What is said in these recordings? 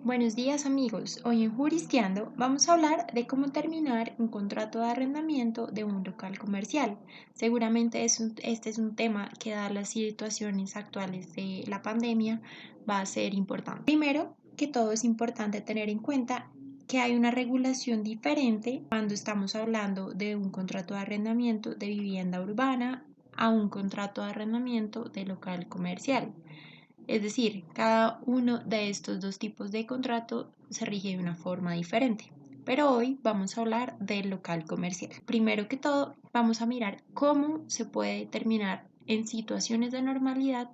Buenos días amigos, hoy en Juristeando vamos a hablar de cómo terminar un contrato de arrendamiento de un local comercial. Seguramente este es un tema que dadas las situaciones actuales de la pandemia va a ser importante. Primero que todo es importante tener en cuenta que hay una regulación diferente cuando estamos hablando de un contrato de arrendamiento de vivienda urbana a un contrato de arrendamiento de local comercial. Es decir, cada uno de estos dos tipos de contrato se rige de una forma diferente. Pero hoy vamos a hablar del local comercial. Primero que todo, vamos a mirar cómo se puede determinar en situaciones de normalidad.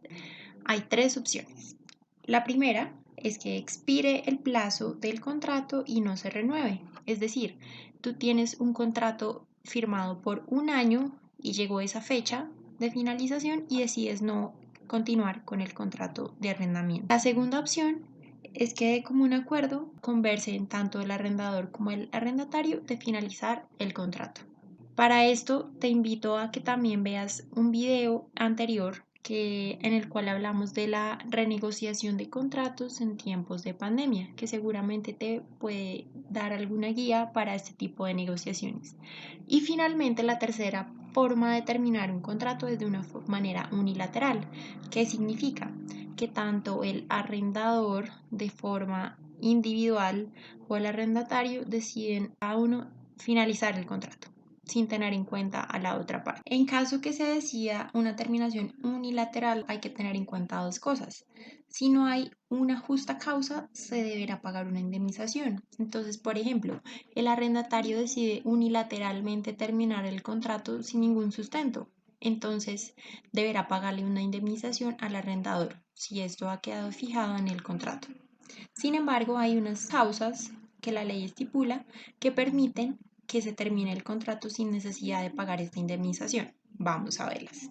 Hay tres opciones. La primera es que expire el plazo del contrato y no se renueve. Es decir, tú tienes un contrato firmado por un año y llegó esa fecha de finalización y decides no continuar con el contrato de arrendamiento. La segunda opción es que de común acuerdo conversen tanto el arrendador como el arrendatario de finalizar el contrato. Para esto te invito a que también veas un video anterior en el cual hablamos de la renegociación de contratos en tiempos de pandemia, que seguramente te puede dar alguna guía para este tipo de negociaciones. Y finalmente, la tercera forma de terminar un contrato es de una manera unilateral, que significa que tanto el arrendador de forma individual o el arrendatario deciden a uno finalizar el contrato sin tener en cuenta a la otra parte. En caso que se decida una terminación unilateral, hay que tener en cuenta dos cosas. Si no hay una justa causa, se deberá pagar una indemnización. Entonces, por ejemplo, el arrendatario decide unilateralmente terminar el contrato sin ningún sustento. Entonces, deberá pagarle una indemnización al arrendador si esto ha quedado fijado en el contrato. Sin embargo, hay unas causas que la ley estipula que permiten que se termine el contrato sin necesidad de pagar esta indemnización. Vamos a verlas.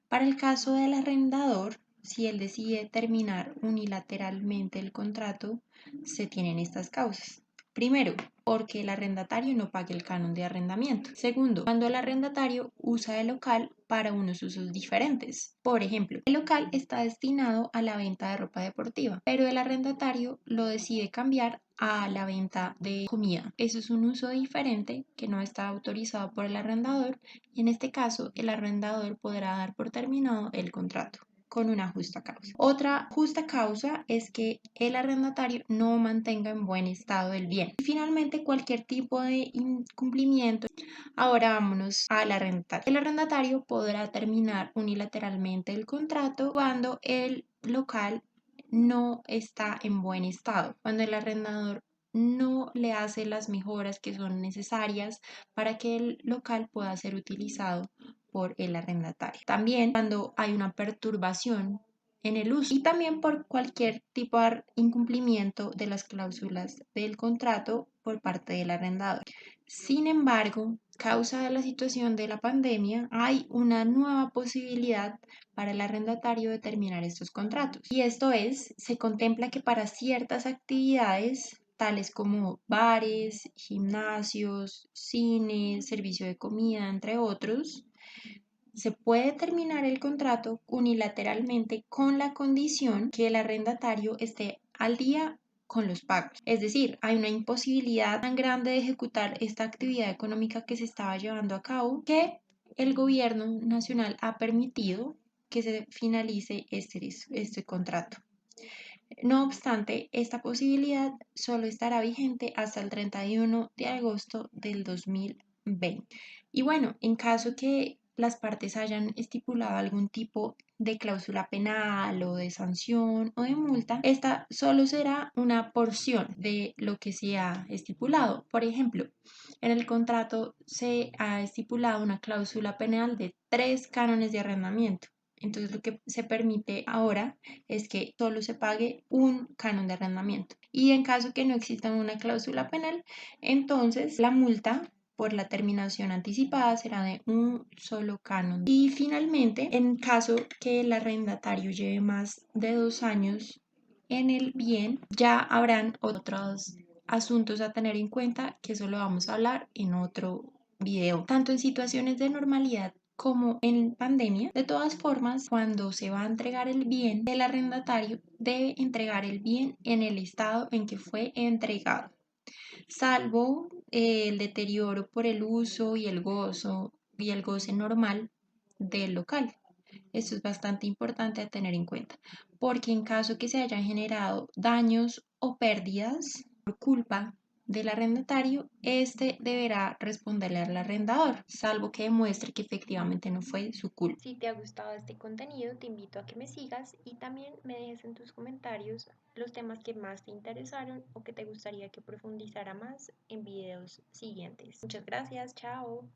Para el caso del arrendador, si él decide terminar unilateralmente el contrato, se tienen estas causas. Primero, porque el arrendatario no pague el canon de arrendamiento. Segundo, cuando el arrendatario usa el local para unos usos diferentes. Por ejemplo, el local está destinado a la venta de ropa deportiva, pero el arrendatario lo decide cambiar a la venta de comida. Eso es un uso diferente que no está autorizado por el arrendador y en este caso el arrendador podrá dar por terminado el contrato con una justa causa. Otra justa causa es que el arrendatario no mantenga en buen estado el bien. Y finalmente, cualquier tipo de incumplimiento. Ahora vámonos al arrendatario. El arrendatario podrá terminar unilateralmente el contrato cuando el local no está en buen estado, cuando el arrendador no le hace las mejoras que son necesarias para que el local pueda ser utilizado por el arrendatario. También cuando hay una perturbación en el uso y también por cualquier tipo de incumplimiento de las cláusulas del contrato por parte del arrendador. Sin embargo, causa de la situación de la pandemia, hay una nueva posibilidad para el arrendatario de terminar estos contratos. Y esto es, se contempla que para ciertas actividades tales como bares, gimnasios, cines, servicio de comida, entre otros, se puede terminar el contrato unilateralmente con la condición que el arrendatario esté al día con los pagos. Es decir, hay una imposibilidad tan grande de ejecutar esta actividad económica que se estaba llevando a cabo que el gobierno nacional ha permitido que se finalice este contrato. No obstante, esta posibilidad solo estará vigente hasta el 31 de agosto del 2020. Y bueno, en caso que las partes hayan estipulado algún tipo de cláusula penal o de sanción o de multa, esta solo será una porción de lo que se ha estipulado. Por ejemplo, en el contrato se ha estipulado una cláusula penal de 3 cánones de arrendamiento. Entonces, lo que se permite ahora es que solo se pague un canon de arrendamiento. Y en caso que no exista una cláusula penal, entonces la multa por la terminación anticipada será de un solo canon. Y finalmente, en caso que el arrendatario lleve más de 2 años en el bien, ya habrán otros asuntos a tener en cuenta, que eso lo vamos a hablar en otro video. Tanto en situaciones de normalidad como en pandemia. De todas formas, cuando se va a entregar el bien, el arrendatario debe entregar el bien en el estado en que fue entregado, salvo el deterioro por el uso y el goce normal del local. Esto es bastante importante a tener en cuenta, porque en caso que se hayan generado daños o pérdidas por culpa del arrendatario, este deberá responderle al arrendador, salvo que demuestre que efectivamente no fue su culpa. Si te ha gustado este contenido, te invito a que me sigas y también me dejes en tus comentarios los temas que más te interesaron o que te gustaría que profundizara más en videos siguientes. Muchas gracias, chao.